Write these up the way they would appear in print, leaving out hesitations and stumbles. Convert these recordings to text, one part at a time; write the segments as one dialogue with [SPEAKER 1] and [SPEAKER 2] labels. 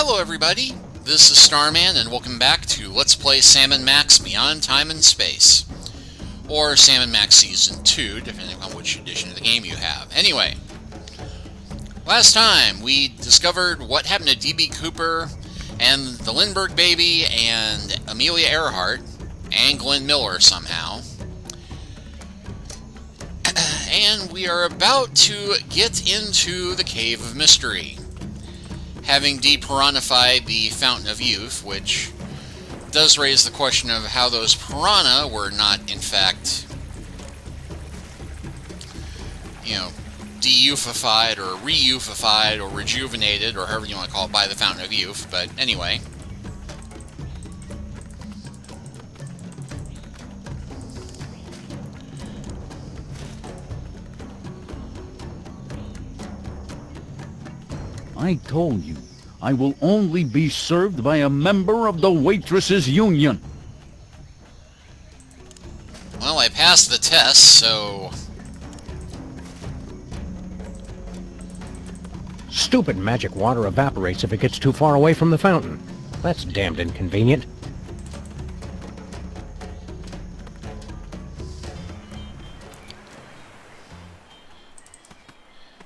[SPEAKER 1] Hello everybody, this is Starman and welcome back to Let's Play Sam & Max Beyond Time and Space. Or Sam & Max Season 2, depending on which edition of the game you have. Anyway, last time we discovered what happened to D.B. Cooper and the Lindbergh baby and Amelia Earhart and Glenn Miller somehow. And we are about to get into the Cave of Mystery, having de-piranhified the Fountain of Youth, which does raise the question of how those piranha were not, in fact, de-youthified or re-youthified or rejuvenated, or however you want to call it, by the Fountain of Youth. But anyway.
[SPEAKER 2] I told you, I will only be served by a member of the Waitresses Union.
[SPEAKER 1] Well, I passed the test, so...
[SPEAKER 3] Stupid magic water evaporates if it gets too far away from the fountain. That's damned inconvenient.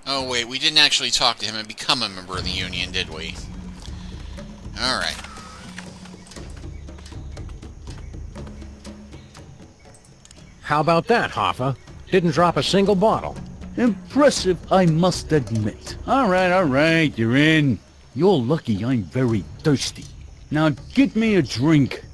[SPEAKER 1] Oh wait, we didn't actually talk to him and become a member of the Union, did we? Alright.
[SPEAKER 3] How about that, Hoffa? Didn't drop a single bottle.
[SPEAKER 2] Impressive, I must admit. All right, you're in. You're lucky I'm very thirsty. Now get me a drink.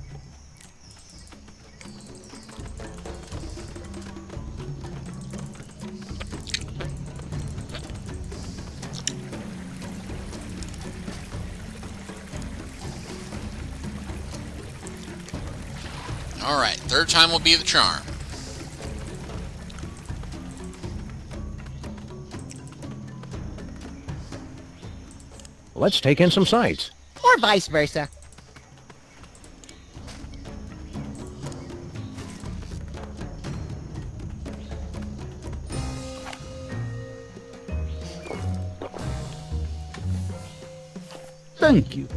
[SPEAKER 1] Alright, third time will be the charm.
[SPEAKER 3] Let's take in some sights.
[SPEAKER 4] Or vice versa.
[SPEAKER 2] Thank you.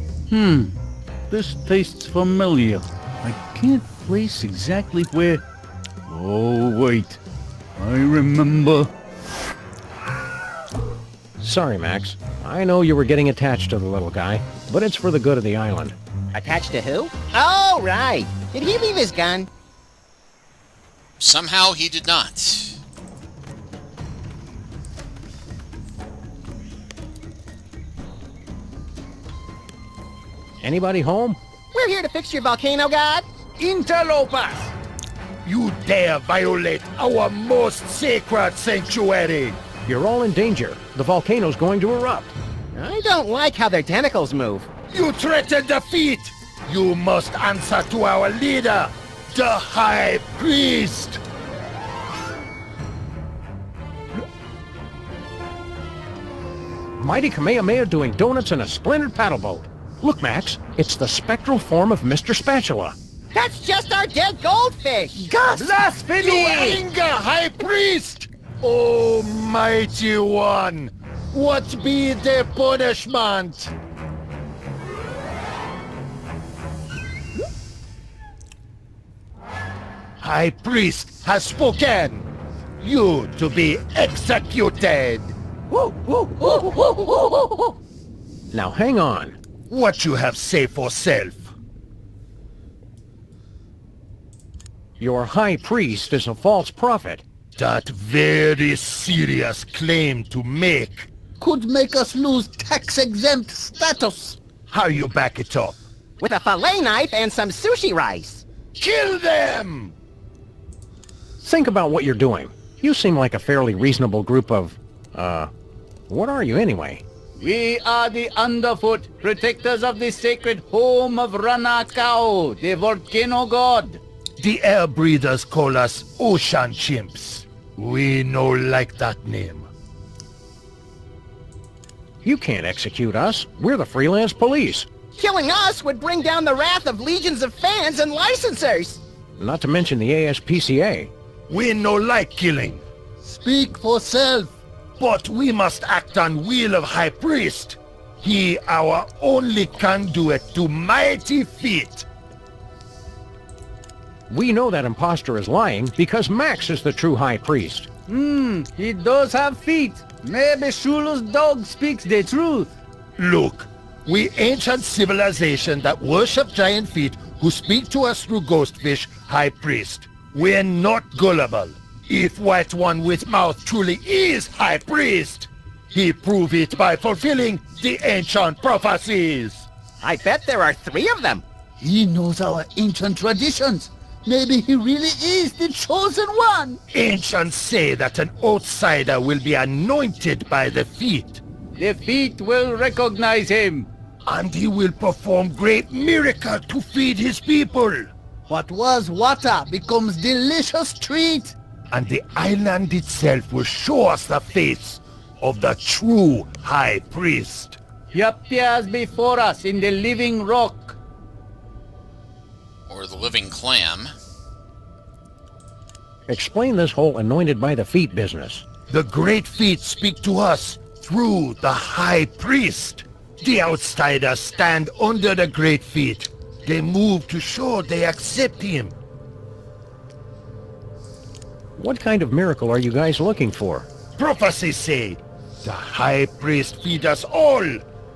[SPEAKER 2] This tastes familiar. I can't place exactly where... Oh, wait. I remember.
[SPEAKER 3] Sorry, Max. I know you were getting attached to the little guy, but it's for the good of the island.
[SPEAKER 4] Attached to who? Oh, right. Did he leave his gun?
[SPEAKER 1] Somehow he did not.
[SPEAKER 3] Anybody home?
[SPEAKER 4] We're here to fix your volcano, god.
[SPEAKER 5] Interlopers! You dare violate our most sacred sanctuary!
[SPEAKER 3] You're all in danger. The volcano's going to erupt.
[SPEAKER 4] I don't like how their tentacles move.
[SPEAKER 5] You threaten defeat! You must answer to our leader, the High Priest!
[SPEAKER 3] Mighty Kamehameha doing donuts in a splintered paddle boat. Look, Max, it's the spectral form of Mr. Spatula.
[SPEAKER 4] That's just our dead goldfish.
[SPEAKER 5] Gus! Blasphemy! You anger, High Priest! Oh, mighty one! What be the punishment? High Priest has spoken! You to be executed!
[SPEAKER 3] Now hang on.
[SPEAKER 5] What you have say for self?
[SPEAKER 3] Your high priest is a false prophet.
[SPEAKER 5] That very serious claim to make.
[SPEAKER 2] Could make us lose tax-exempt status.
[SPEAKER 5] How you back it up?
[SPEAKER 4] With a fillet knife and some sushi rice.
[SPEAKER 5] Kill them!
[SPEAKER 3] Think about what you're doing. You seem like a fairly reasonable group of... what are you anyway?
[SPEAKER 2] We are the Underfoot, protectors of the sacred home of Ranakao, the volcano god.
[SPEAKER 5] The air breathers call us ocean chimps. We no like that name.
[SPEAKER 3] You can't execute us. We're the freelance police.
[SPEAKER 4] Killing us would bring down the wrath of legions of fans and licensors.
[SPEAKER 3] Not to mention the ASPCA.
[SPEAKER 5] We no like killing.
[SPEAKER 2] Speak for self.
[SPEAKER 5] But we must act on will of High Priest. He our only conduit to mighty feet.
[SPEAKER 3] We know that impostor is lying because Max is the true high priest.
[SPEAKER 2] He does have feet. Maybe Shula's dog speaks the truth.
[SPEAKER 5] Look, we ancient civilization that worship giant feet who speak to us through ghostfish, high priest. We're not gullible. If White One with mouth truly is high priest, he prove it by fulfilling the ancient prophecies.
[SPEAKER 4] I bet there are 3 of them.
[SPEAKER 6] He knows our ancient traditions. Maybe he really is the chosen one.
[SPEAKER 5] Ancients say that an outsider will be anointed by the feet,
[SPEAKER 2] The feet will recognize him.
[SPEAKER 5] and he will perform great miracle to feed his people.
[SPEAKER 6] What was water becomes delicious treat.
[SPEAKER 5] And the island itself will show us the face of the true high priest.
[SPEAKER 2] He appears before us in the living rock.
[SPEAKER 1] Or the living clam.
[SPEAKER 3] Explain this whole anointed by the feet business.
[SPEAKER 5] The great feet speak to us through the high priest. The outsiders stand under the great feet. They move to show they accept him.
[SPEAKER 3] What kind of miracle are you guys looking for?
[SPEAKER 5] Prophecies say the high priest feed us all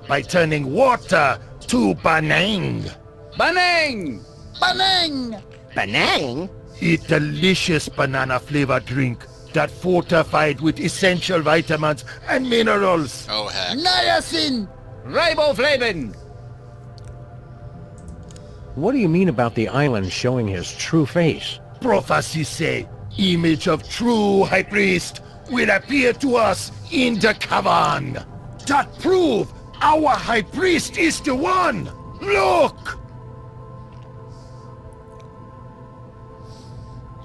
[SPEAKER 5] by turning water to banang.
[SPEAKER 2] Banang!
[SPEAKER 6] Banang!
[SPEAKER 4] Banang?
[SPEAKER 5] A delicious banana-flavored drink that fortified with essential vitamins and minerals.
[SPEAKER 1] Oh, heck.
[SPEAKER 6] Niacin!
[SPEAKER 2] Riboflavin!
[SPEAKER 3] What do you mean about the island showing his true face?
[SPEAKER 5] Prophecies say image of true high priest will appear to us in the cavern. That prove our high priest is the one. Look!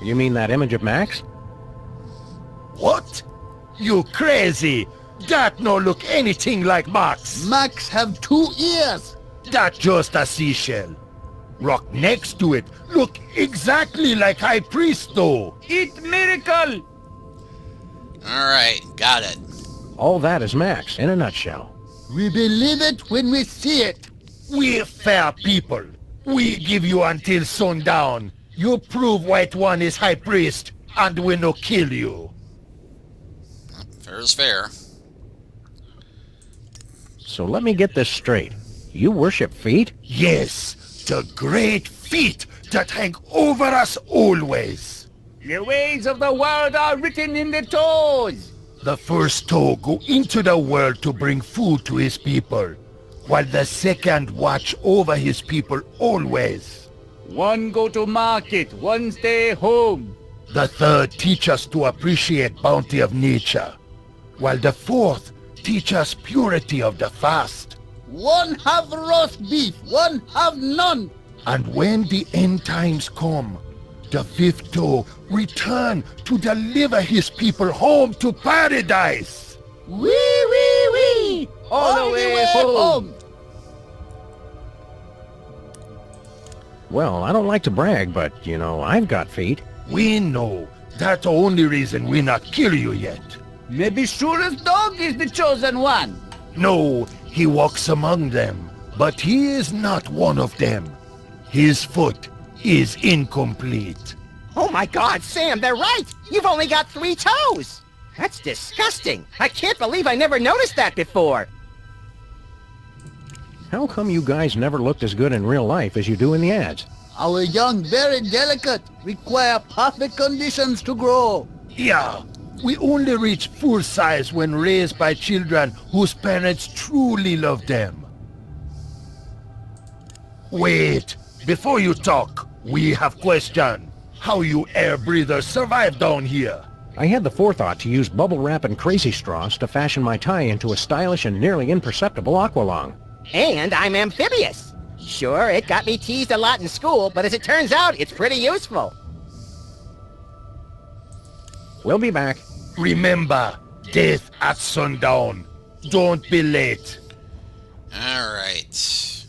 [SPEAKER 3] You mean that image of Max?
[SPEAKER 5] What? You crazy? That no look anything like Max.
[SPEAKER 6] Max have 2 ears.
[SPEAKER 5] That just a seashell. Rock next to it look exactly like high priest though.
[SPEAKER 2] Eat miracle!
[SPEAKER 1] Alright, got it.
[SPEAKER 3] All that is Max, in a nutshell.
[SPEAKER 6] We believe it when we see it.
[SPEAKER 5] We're fair people. We give you until sundown. You prove White One is high priest, and we no kill you.
[SPEAKER 1] Fair is fair.
[SPEAKER 3] So let me get this straight. You worship feet?
[SPEAKER 5] Yes, the great feet that hang over us always.
[SPEAKER 2] The ways of the world are written in the toes.
[SPEAKER 5] The first toe go into the world to bring food to his people, while the second watch over his people always.
[SPEAKER 2] One go to market, one stay home.
[SPEAKER 5] The third teach us to appreciate bounty of nature, while the fourth teach us purity of the fast.
[SPEAKER 6] One have roast beef, one have none.
[SPEAKER 5] And when the end times come, the fifth toe return to deliver his people home to paradise.
[SPEAKER 6] Wee, wee, wee.
[SPEAKER 2] All the way home.
[SPEAKER 3] Well, I don't like to brag, but, you know, I've got feet.
[SPEAKER 5] We know that's the only reason we not kill you yet.
[SPEAKER 2] Maybe Shula's dog is the chosen one.
[SPEAKER 5] No, he walks among them, but he is not one of them. His foot is incomplete.
[SPEAKER 4] Oh my God, Sam, they're right. You've only got 3 toes. That's disgusting. I can't believe I never noticed that before.
[SPEAKER 3] How come you guys never looked as good in real life as you do in the ads?
[SPEAKER 6] Our young very delicate, require perfect conditions to grow.
[SPEAKER 5] Yeah, we only reach full size when raised by children whose parents truly love them. Wait, before you talk, we have question. How you air breathers survive down here?
[SPEAKER 3] I had the forethought to use bubble wrap and crazy straws to fashion my tie into a stylish and nearly imperceptible aqualung.
[SPEAKER 4] And I'm amphibious. Sure, it got me teased a lot in school, but as it turns out, it's pretty useful.
[SPEAKER 3] We'll be back.
[SPEAKER 5] Remember, death at sundown. Don't be late.
[SPEAKER 1] Alright.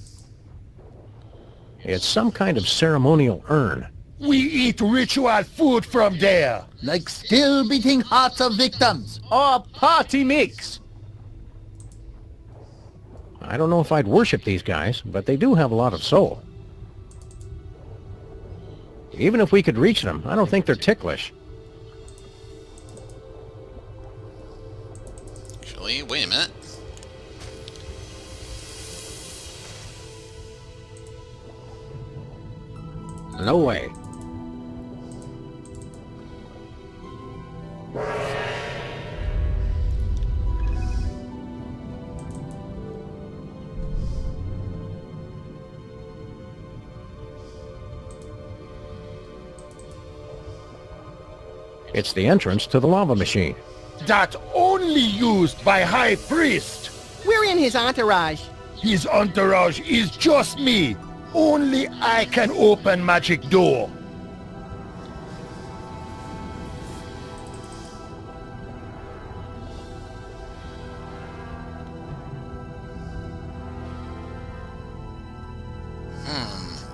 [SPEAKER 3] It's some kind of ceremonial urn.
[SPEAKER 5] We eat ritual food from there.
[SPEAKER 6] Like still beating hearts of victims.
[SPEAKER 2] Or party mix.
[SPEAKER 3] I don't know if I'd worship these guys, but they do have a lot of soul. Even if we could reach them, I don't think they're ticklish.
[SPEAKER 1] Actually, wait a minute.
[SPEAKER 3] No way. It's the entrance to the lava machine.
[SPEAKER 5] That only used by High Priest.
[SPEAKER 4] We're in his entourage.
[SPEAKER 5] His entourage is just me. Only I can open magic door.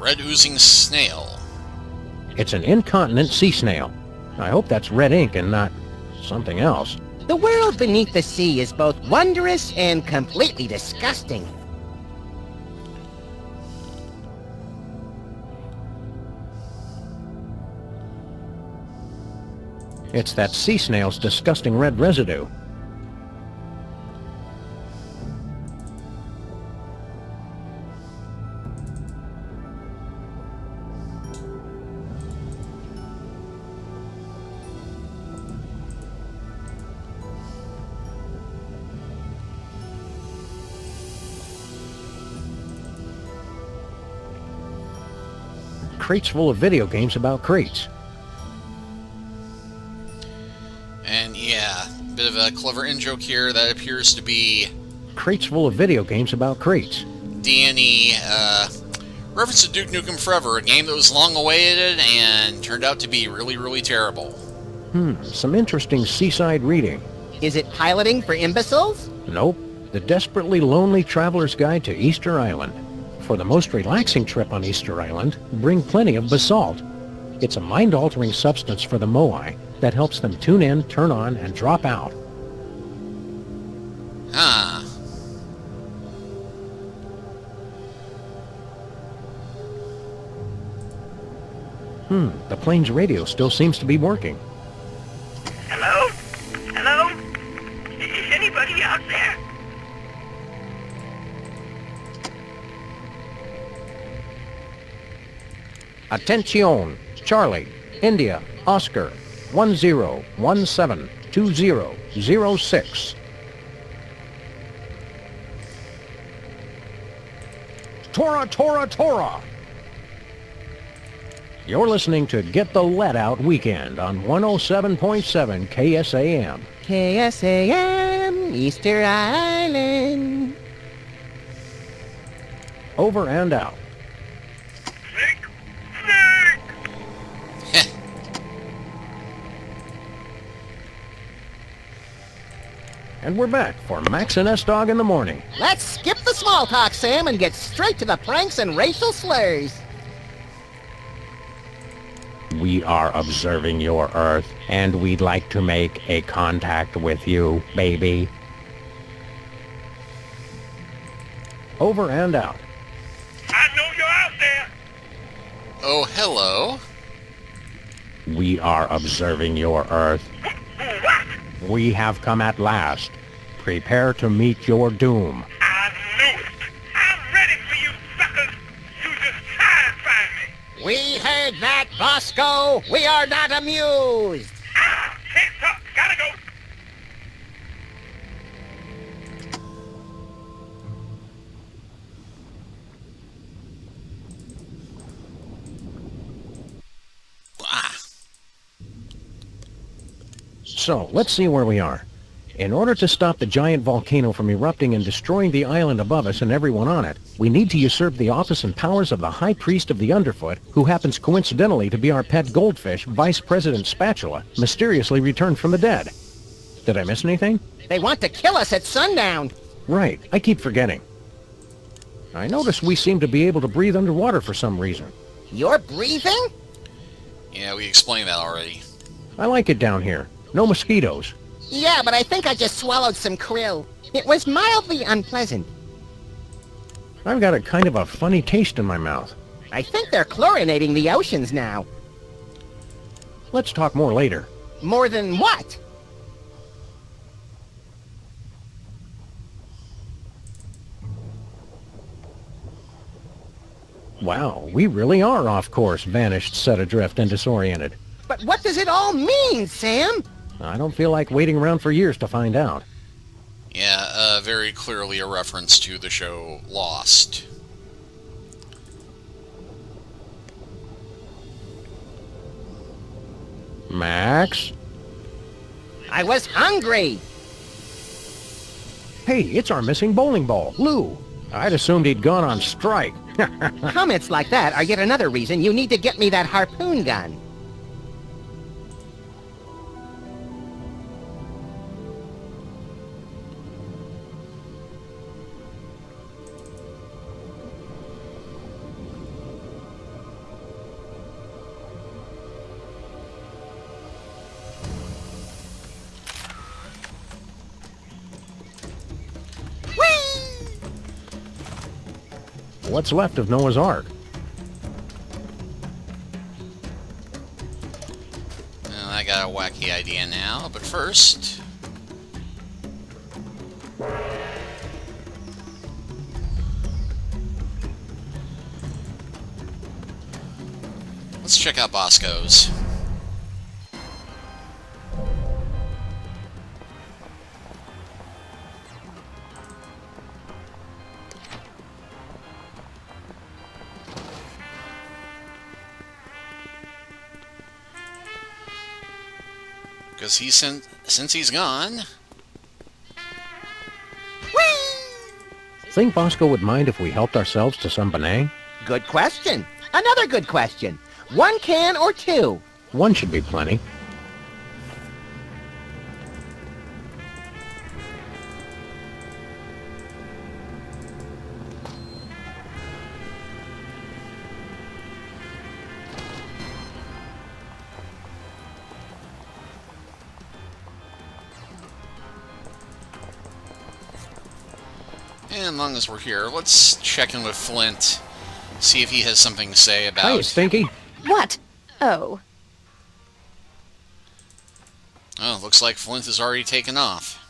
[SPEAKER 1] Red oozing snail.
[SPEAKER 3] It's an incontinent sea snail. I hope that's red ink and not something else.
[SPEAKER 4] The world beneath the sea is both wondrous and completely disgusting.
[SPEAKER 3] It's that sea snail's disgusting red residue. Crates full of video games about crates.
[SPEAKER 1] And yeah, bit of a clever in-joke here that appears to be
[SPEAKER 3] Crates full of video games about crates.
[SPEAKER 1] D&E, reference to Duke Nukem Forever, a game that was long awaited and turned out to be really, really terrible.
[SPEAKER 3] Some interesting seaside reading.
[SPEAKER 4] Is it piloting for imbeciles?
[SPEAKER 3] Nope. The Desperately Lonely Traveler's Guide to Easter Island. For the most relaxing trip on Easter Island, bring plenty of basalt. It's a mind-altering substance for the Moai that helps them tune in, turn on, and drop out.
[SPEAKER 1] Huh.
[SPEAKER 3] The plane's radio still seems to be working.
[SPEAKER 7] Hello? Hello? Is anybody out there?
[SPEAKER 3] Attention! Charlie, India, Oscar, 10172006. Tora, Tora, Tora! You're listening to Get the Let Out Weekend on 107.7 KSAM.
[SPEAKER 4] KSAM, Easter Island.
[SPEAKER 3] Over and out.
[SPEAKER 7] Snake! Snake!
[SPEAKER 3] And we're back for Max and S-Dog in the morning.
[SPEAKER 4] Let's skip the small talk, Sam, and get straight to the pranks and racial slurs.
[SPEAKER 3] We are observing your Earth, and we'd like to make a contact with you, baby. Over and out.
[SPEAKER 7] I know you're out there!
[SPEAKER 1] Oh, hello.
[SPEAKER 3] We are observing your Earth.
[SPEAKER 7] What?
[SPEAKER 3] We have come at last. Prepare to meet your doom.
[SPEAKER 7] I knew it! I'm ready for you suckers! You just try and find me!
[SPEAKER 4] We heard that, Bosco. We are not amused.
[SPEAKER 7] Ah! Can't talk! Gotta go!
[SPEAKER 1] Ah.
[SPEAKER 3] So, let's see where we are. In order to stop the giant volcano from erupting and destroying the island above us and everyone on it, we need to usurp the office and powers of the High Priest of the Underfoot, who happens coincidentally to be our pet goldfish, Vice President Spatula, mysteriously returned from the dead. Did I miss anything?
[SPEAKER 4] They want to kill us at sundown.
[SPEAKER 3] Right, I keep forgetting. I notice we seem to be able to breathe underwater for some reason.
[SPEAKER 4] You're breathing?
[SPEAKER 1] Yeah, we explained that already.
[SPEAKER 3] I like it down here. No mosquitoes.
[SPEAKER 4] Yeah, but I think I just swallowed some krill. It was mildly unpleasant.
[SPEAKER 3] I've got a kind of a funny taste in my mouth.
[SPEAKER 4] I think they're chlorinating the oceans now.
[SPEAKER 3] Let's talk more later.
[SPEAKER 4] More than what?
[SPEAKER 3] Wow, we really are off course, vanished, set adrift, and disoriented.
[SPEAKER 4] But what does it all mean, Sam?
[SPEAKER 3] I don't feel like waiting around for years to find out.
[SPEAKER 1] Yeah, very clearly a reference to the show Lost.
[SPEAKER 3] Max?
[SPEAKER 4] I was hungry.
[SPEAKER 3] Hey, it's our missing bowling ball, Lou. I'd assumed he'd gone on strike.
[SPEAKER 4] Comments like that are yet another reason you need to get me that harpoon gun.
[SPEAKER 3] What's left of Noah's Ark?
[SPEAKER 1] Well, I got a wacky idea now, but first... let's check out Bosco's. Because since he's gone...
[SPEAKER 3] Think Bosco would mind if we helped ourselves to some Benang?
[SPEAKER 4] Good question. Another good question. 1 can or 2?
[SPEAKER 3] One should be plenty.
[SPEAKER 1] And as long as we're here, let's check in with Flint. See if he has something to say about...
[SPEAKER 3] Hey, Stinky.
[SPEAKER 8] What? Oh.
[SPEAKER 1] Oh, looks like Flint has already taken off.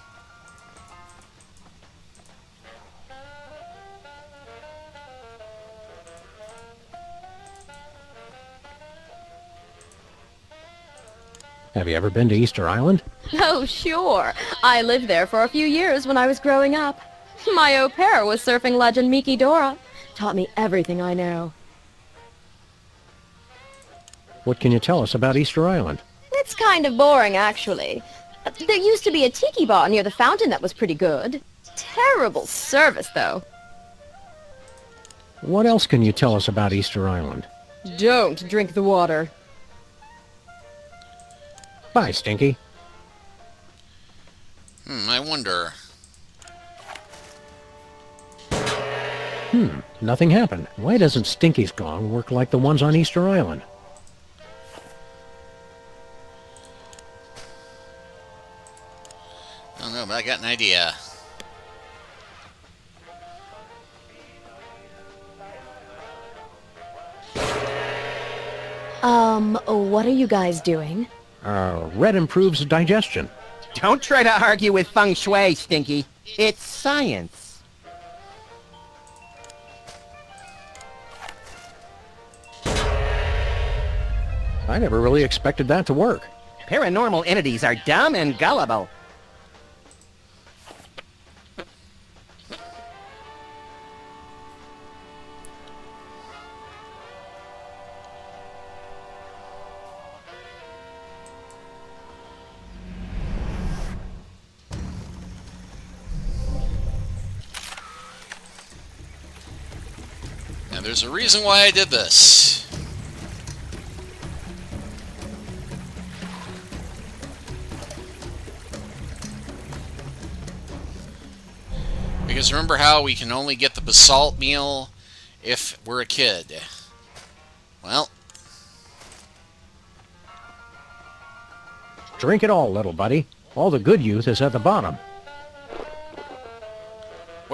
[SPEAKER 3] Have you ever been to Easter Island?
[SPEAKER 8] Oh, sure. I lived there for a few years when I was growing up. My au pair was surfing legend Miki Dora. Taught me everything I know.
[SPEAKER 3] What can you tell us about Easter Island?
[SPEAKER 8] It's kind of boring, actually. There used to be a tiki bar near the fountain that was pretty good. Terrible service, though.
[SPEAKER 3] What else can you tell us about Easter Island?
[SPEAKER 8] Don't drink the water.
[SPEAKER 3] Bye, Stinky.
[SPEAKER 1] I wonder...
[SPEAKER 3] Nothing happened. Why doesn't Stinky's gong work like the ones on Easter Island?
[SPEAKER 1] I don't know, but I got an idea.
[SPEAKER 8] What are you guys doing?
[SPEAKER 3] Red improves digestion.
[SPEAKER 4] Don't try to argue with feng shui, Stinky. It's science.
[SPEAKER 3] I never really expected that to work.
[SPEAKER 4] Paranormal entities are dumb and gullible.
[SPEAKER 1] Now, there's a reason why I did this. Because remember how we can only get the basalt meal if we're a kid? Well...
[SPEAKER 3] Drink it all, little buddy. All the good youth is at the bottom.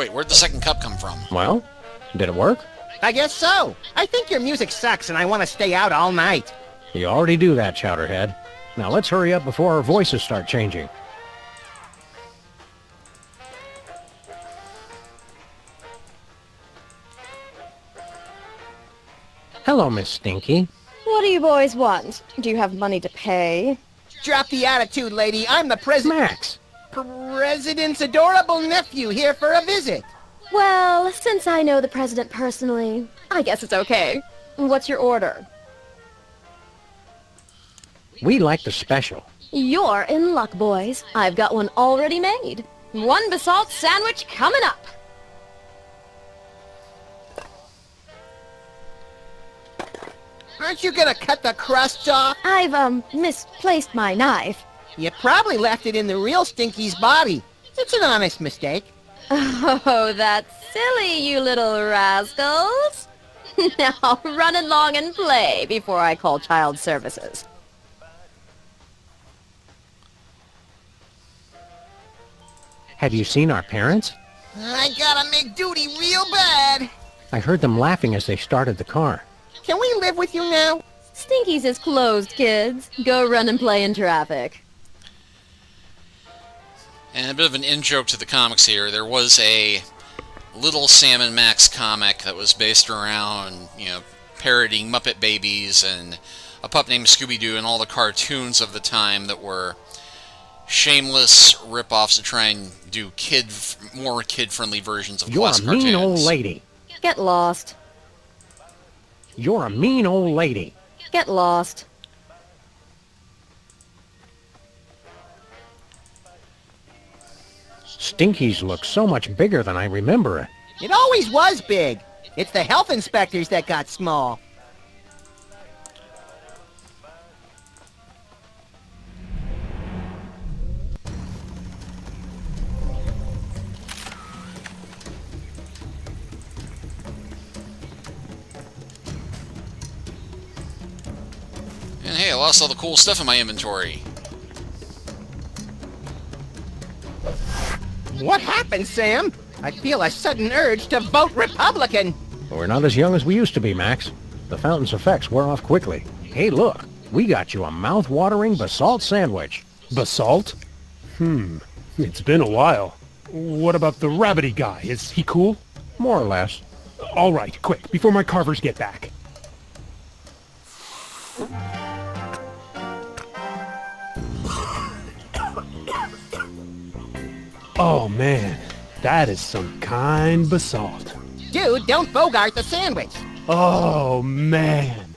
[SPEAKER 1] wait, where'd the second cup come from?
[SPEAKER 3] Well, Did it work?
[SPEAKER 4] I guess so. I think your music sucks and I want to stay out all night.
[SPEAKER 3] You already do that, Chowderhead. Now let's hurry up before our voices start changing. Hello, Miss Stinky.
[SPEAKER 8] What do you boys want? Do you have money to pay?
[SPEAKER 4] Drop the attitude, lady. I'm the
[SPEAKER 3] Max!
[SPEAKER 4] President's adorable nephew here for a visit.
[SPEAKER 8] Well, since I know the president personally, I guess it's okay. What's your order?
[SPEAKER 3] We like the special.
[SPEAKER 8] You're in luck, boys. I've got one already made. One basalt sandwich coming up.
[SPEAKER 4] Aren't you gonna cut the crust off?
[SPEAKER 8] I've, misplaced my knife.
[SPEAKER 4] You probably left it in the real Stinky's body. It's an honest mistake.
[SPEAKER 8] Oh, that's silly, you little rascals. Now, run along and play before I call child services.
[SPEAKER 3] Have you seen our parents?
[SPEAKER 4] I gotta make duty real bad.
[SPEAKER 3] I heard them laughing as they started the car.
[SPEAKER 4] Can we live with you now?
[SPEAKER 8] Stinky's is closed, kids. Go run and play in traffic.
[SPEAKER 1] And a bit of an in-joke to the comics here. There was a Little Sam and Max comic that was based around, parodying Muppet Babies and a pup named Scooby-Doo and all the cartoons of the time that were shameless rip-offs to try and do more kid-friendly versions of classic cartoons.
[SPEAKER 3] You're a mean old lady.
[SPEAKER 8] Get lost.
[SPEAKER 3] You're a mean old lady.
[SPEAKER 8] Get lost.
[SPEAKER 3] Stinky's looks so much bigger than I remember it.
[SPEAKER 4] It always was big. It's the health inspectors that got small.
[SPEAKER 1] And hey, I lost all the cool stuff in my inventory.
[SPEAKER 4] What happened, Sam? I feel a sudden urge to vote Republican.
[SPEAKER 3] We're not as young as we used to be, Max. The fountain's effects wear off quickly. Hey, look. We got you a mouth-watering basalt sandwich.
[SPEAKER 9] Basalt? It's been a while. What about the rabbity guy? Is he cool?
[SPEAKER 3] More or less.
[SPEAKER 9] All right, quick, before my carvers get back. Oh, man. That is some kind basalt.
[SPEAKER 4] Dude, don't bogart the sandwich.
[SPEAKER 9] Oh, man.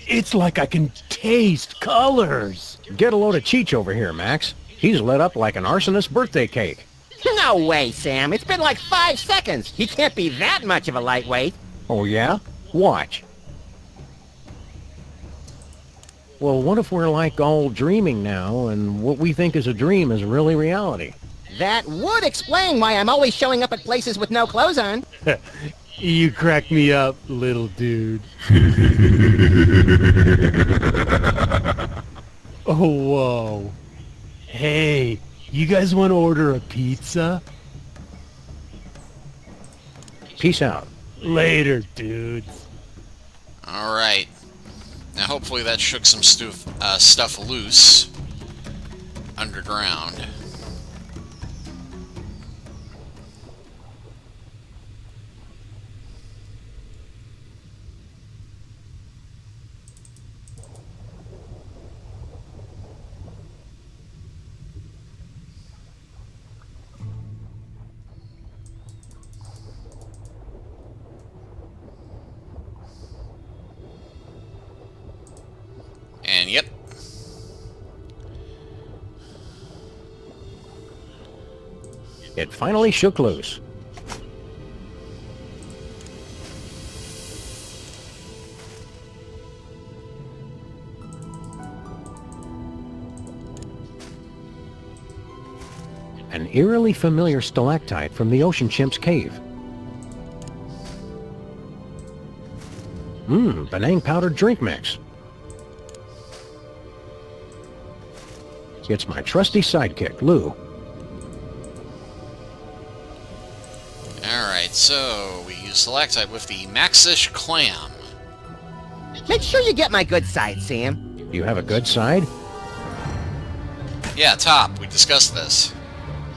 [SPEAKER 9] It's like I can taste colors.
[SPEAKER 3] Get a load of Cheech over here, Max. He's lit up like an arsonist's birthday cake.
[SPEAKER 4] No way, Sam. It's been like 5 seconds. He can't be that much of a lightweight.
[SPEAKER 3] Oh, yeah? Watch. Well, what if we're like all dreaming now, and what we think is a dream is really reality?
[SPEAKER 4] That would explain why I'm always showing up at places with no clothes on.
[SPEAKER 9] You crack me up, little dude. Oh, whoa. Hey, you guys want to order a pizza?
[SPEAKER 3] Peace out.
[SPEAKER 9] Later, dudes.
[SPEAKER 1] Alright. Now hopefully that shook some stuff loose underground. And yep.
[SPEAKER 3] It finally shook loose. An eerily familiar stalactite from the ocean chimp's cave. Benang powdered drink mix. It's my trusty sidekick, Lou.
[SPEAKER 1] Alright, so we use select with the Maxish Clam.
[SPEAKER 4] Make sure you get my good side, Sam.
[SPEAKER 3] Do you have a good side?
[SPEAKER 1] Yeah, top. We discussed this.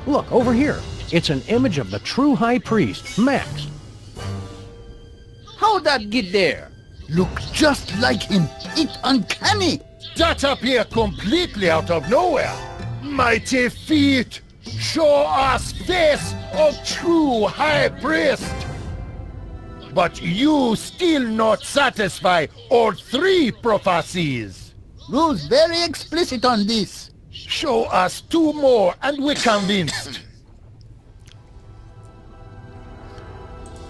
[SPEAKER 3] Look, over here. It's an image of the true High Priest, Max.
[SPEAKER 6] How'd that get there? Look just like him. It's uncanny.
[SPEAKER 5] That appear completely out of nowhere. Mighty feet, show us face of true High Priest. But you still not satisfy all three prophecies.
[SPEAKER 6] Rules very explicit on this.
[SPEAKER 5] Show us two more and we're convinced.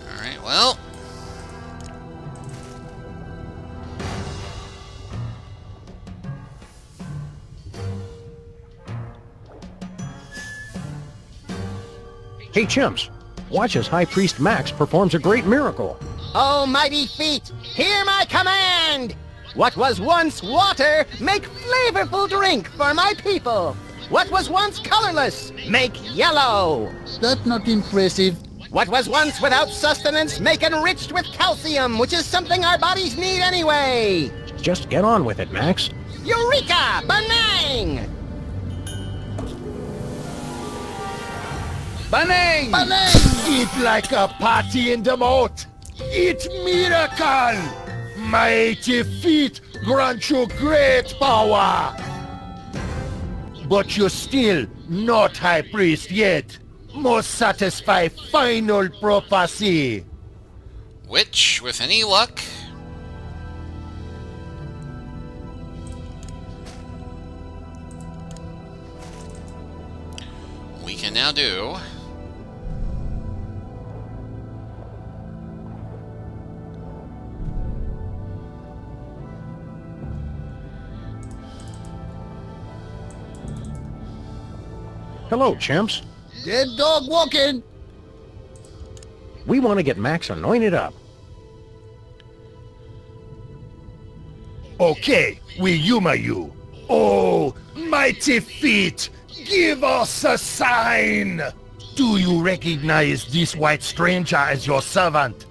[SPEAKER 1] Alright, well.
[SPEAKER 3] Hey, chimps. Watch as High Priest Max performs a great miracle.
[SPEAKER 4] Oh, mighty feet, hear my command! What was once water, make flavorful drink for my people. What was once colorless, make yellow.
[SPEAKER 6] That's not impressive.
[SPEAKER 4] What was once without sustenance, make enriched with calcium, which is something our bodies need anyway.
[SPEAKER 3] Just get on with it, Max.
[SPEAKER 4] Eureka! Banang!
[SPEAKER 6] Banang!
[SPEAKER 5] Banang! Eat like a party in the mouth. Eat miracle. Mighty feet grant you great power. But you're still not High Priest yet. Must satisfy final prophecy.
[SPEAKER 1] Which, with any luck, we can now do.
[SPEAKER 3] Hello, chimps.
[SPEAKER 6] Dead dog walking.
[SPEAKER 3] We want to get Max anointed up.
[SPEAKER 5] Okay, we humor you. Oh, mighty feet, give us a sign. Do you recognize this white stranger as your servant?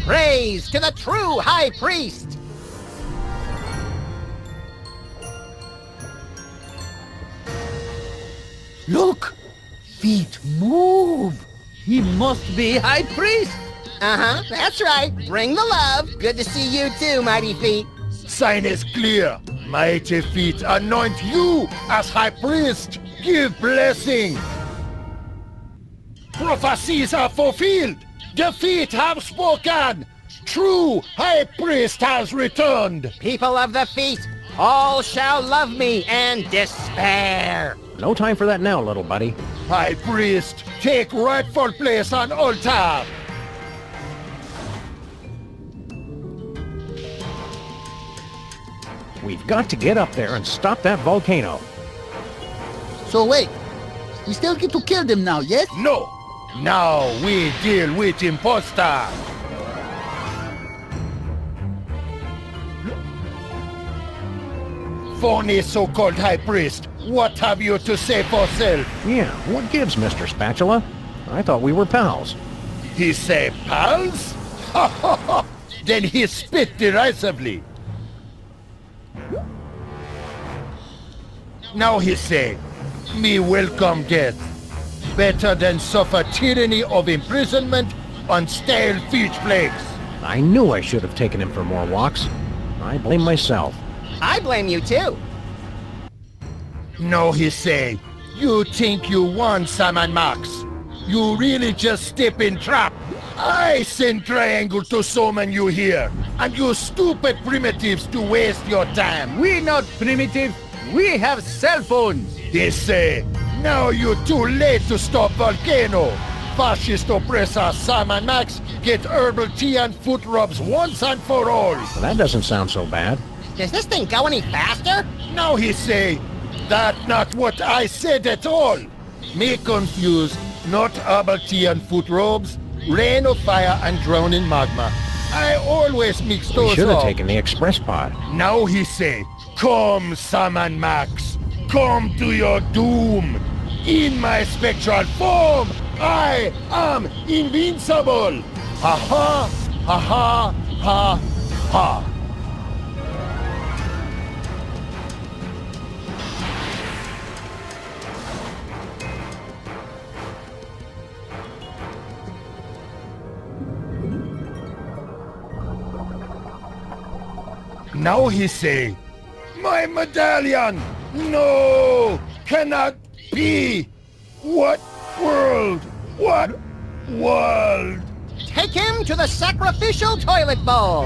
[SPEAKER 4] Praise to the true High Priest!
[SPEAKER 6] Look! Feet move! He must be High Priest!
[SPEAKER 4] Uh-huh, that's right. Bring the love. Good to see you too, mighty feet.
[SPEAKER 5] Sign is clear. Mighty feet anoint you as High Priest. Give blessing. Prophecies are fulfilled. The feet have spoken. True High Priest has returned.
[SPEAKER 4] People of the feet, all shall love me and despair.
[SPEAKER 3] No time for that now, little buddy.
[SPEAKER 5] High Priest, take rightful place on altar.
[SPEAKER 3] We've got to get up there and stop that volcano.
[SPEAKER 6] So wait, we still get to kill them now, yes?
[SPEAKER 5] No. Now we deal with imposter. Phony so-called High Priest, what have you to say for self?
[SPEAKER 3] Yeah, what gives, Mr. Spatula? I thought we were pals.
[SPEAKER 5] He say pals? Then he spit derisively. Now he say, me welcome death. Better than suffer tyranny of imprisonment on stale feet flakes.
[SPEAKER 3] I knew I should have taken him for more walks. I blame myself.
[SPEAKER 4] I blame you too.
[SPEAKER 5] No, he say, you think you won, Sam and Max. You really just step in trap. I send Triangle to summon you here, and you stupid primitives to waste your time.
[SPEAKER 6] We not primitive. We have cell phones.
[SPEAKER 5] They say, now you're too late to stop Volcano. Fascist oppressor Sam and Max get herbal tea and foot rubs once and for all.
[SPEAKER 3] Well, that doesn't sound so bad.
[SPEAKER 4] Does this thing go any faster?
[SPEAKER 5] Now he say, that not what I said at all. Me confused, not herbal tea and foot robes, rain of fire and drowning magma. I always mix
[SPEAKER 3] We
[SPEAKER 5] those
[SPEAKER 3] should have
[SPEAKER 5] up.
[SPEAKER 3] taken the express pod.
[SPEAKER 5] Now he say, come Sam and Max, Come to your doom! In my spectral form, I am invincible! Ha ha! Ha ha! Ha ha! Now he say, my medallion! No! Cannot be! What world? What world?
[SPEAKER 4] Take him to the sacrificial toilet bowl!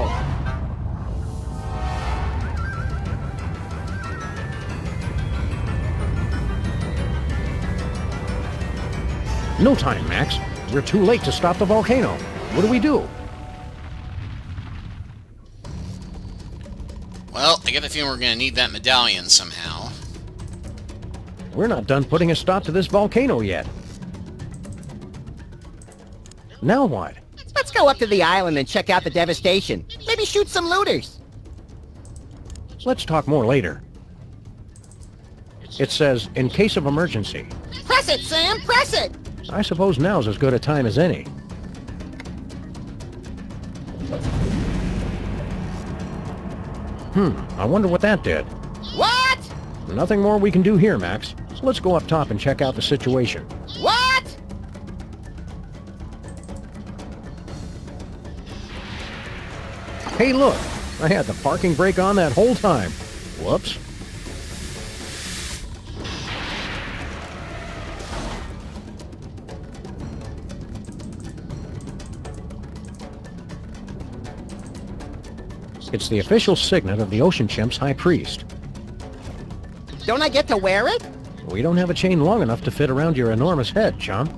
[SPEAKER 3] No time, Max. We're too late to stop the volcano. What do we do?
[SPEAKER 1] Well, I get the feeling we're going to need that medallion somehow.
[SPEAKER 3] We're not done putting a stop to this volcano yet. Now what?
[SPEAKER 4] Let's go up to the island and check out the devastation. Maybe shoot some looters.
[SPEAKER 3] Let's talk more later. It says, in case of emergency.
[SPEAKER 4] Press it, Sam! Press it!
[SPEAKER 3] I suppose now's as good a time as any. I wonder what that did.
[SPEAKER 4] What?
[SPEAKER 3] Nothing more we can do here, Max. Let's go up top and check out the situation.
[SPEAKER 4] What?
[SPEAKER 3] Hey, look! I had the parking brake on that whole time. Whoops. It's the official signet of the Ocean Chimp's High Priest.
[SPEAKER 4] Don't I get to wear it?
[SPEAKER 3] We don't have a chain long enough to fit around your enormous head, chum.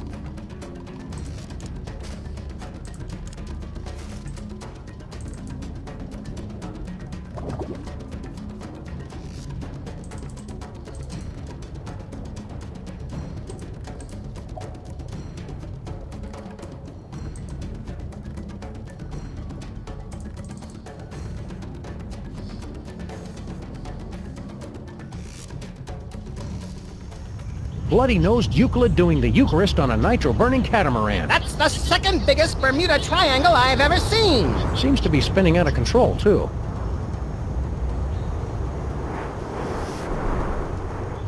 [SPEAKER 3] Bloody-nosed Euclid doing the Eucharist on a nitro-burning catamaran.
[SPEAKER 4] That's the second biggest Bermuda Triangle I've ever seen.
[SPEAKER 3] Seems to be spinning out of control, too.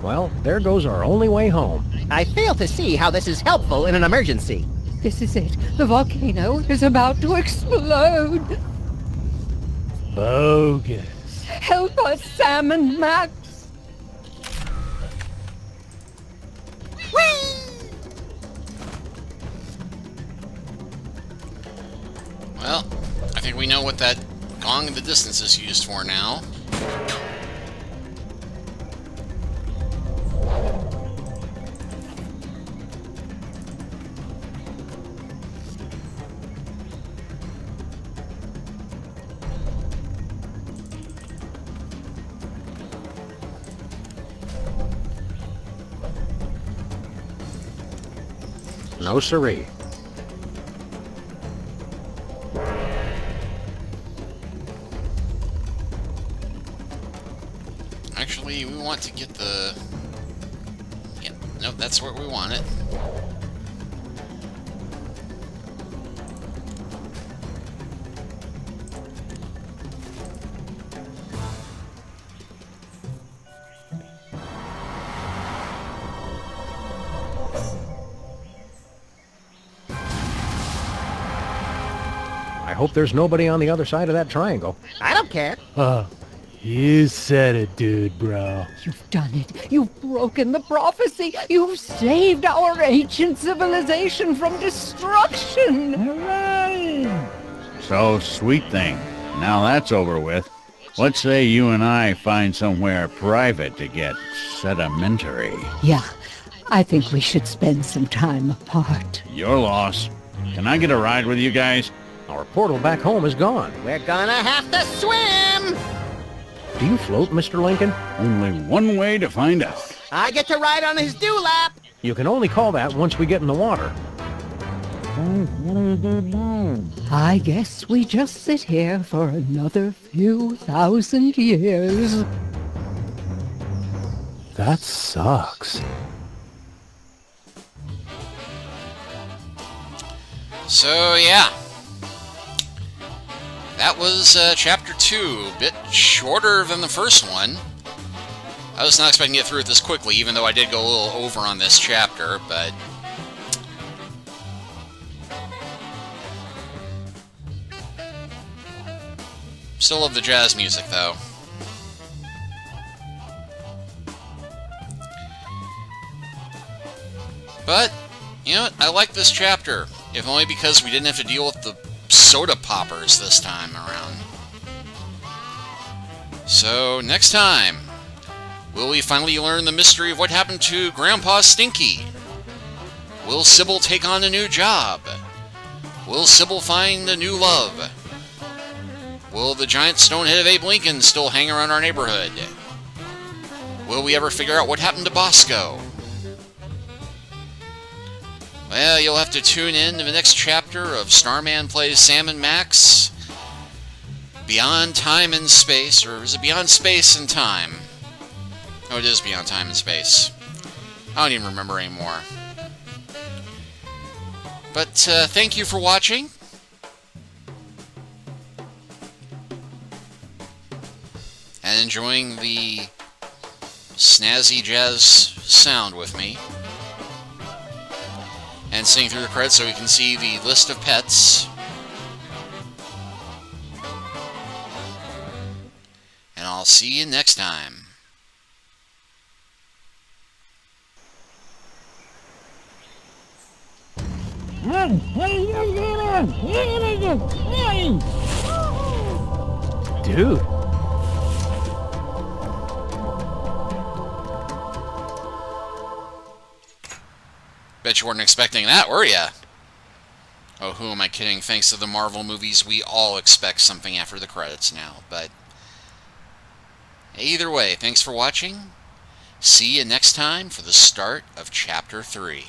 [SPEAKER 3] Well, there goes our only way home.
[SPEAKER 4] I fail to see how this is helpful in an emergency.
[SPEAKER 10] This is it. The volcano is about to explode.
[SPEAKER 9] Bogus.
[SPEAKER 10] Help us, Sam and Max.
[SPEAKER 1] Well, I think we know what that gong in the distance is used for now.
[SPEAKER 3] No siree.
[SPEAKER 1] Actually, we want to get the... Yeah, nope, that's where we want it.
[SPEAKER 3] I hope there's nobody on the other side of that triangle.
[SPEAKER 4] I don't care.
[SPEAKER 9] You said it, dude, bro.
[SPEAKER 10] You've done it. You've broken the prophecy. You've saved our ancient civilization from destruction.
[SPEAKER 2] Hooray! So, sweet thing. Now that's over with. Let's say you and I find somewhere private to get sedimentary.
[SPEAKER 10] Yeah, I think we should spend some time apart.
[SPEAKER 2] Your loss. Can I get a ride with you guys?
[SPEAKER 3] Our portal back home is gone.
[SPEAKER 4] We're gonna have to swim!
[SPEAKER 3] Do you float, Mr. Lincoln?
[SPEAKER 2] Only one way to find out.
[SPEAKER 4] I get to ride on his dewlap!
[SPEAKER 3] You can only call that once we get in the water.
[SPEAKER 10] I guess we just sit here for another few thousand years.
[SPEAKER 9] That sucks.
[SPEAKER 1] So, yeah. That was Chapter 2. A bit shorter than the first one. I was not expecting to get through it this quickly, even though I did go a little over on this chapter, but... Still love the jazz music, though. But, you know what? I like this chapter, if only because we didn't have to deal with the soda poppers this time around. So, next time, will we finally learn the mystery of what happened to Grandpa Stinky? Will Sybil take on a new job? Will Sybil find a new love? Will the giant stone head of Abe Lincoln still hang around our neighborhood? Will we ever figure out what happened to Bosco? Well, you'll have to tune in to the next chapter of Starman Plays Sam and Max. Beyond Time and Space, or is it Beyond Space and Time? Oh, it is Beyond Time and Space. I don't even remember anymore. But thank you for watching. And enjoying the snazzy jazz sound with me. And sitting through the credits so we can see the list of pets. And I'll see you next time.
[SPEAKER 9] Dude.
[SPEAKER 1] Bet you weren't expecting that, were ya? Oh, who am I kidding? Thanks to the Marvel movies, we all expect something after the credits now. But either way, thanks for watching. See you next time for the start of Chapter 3.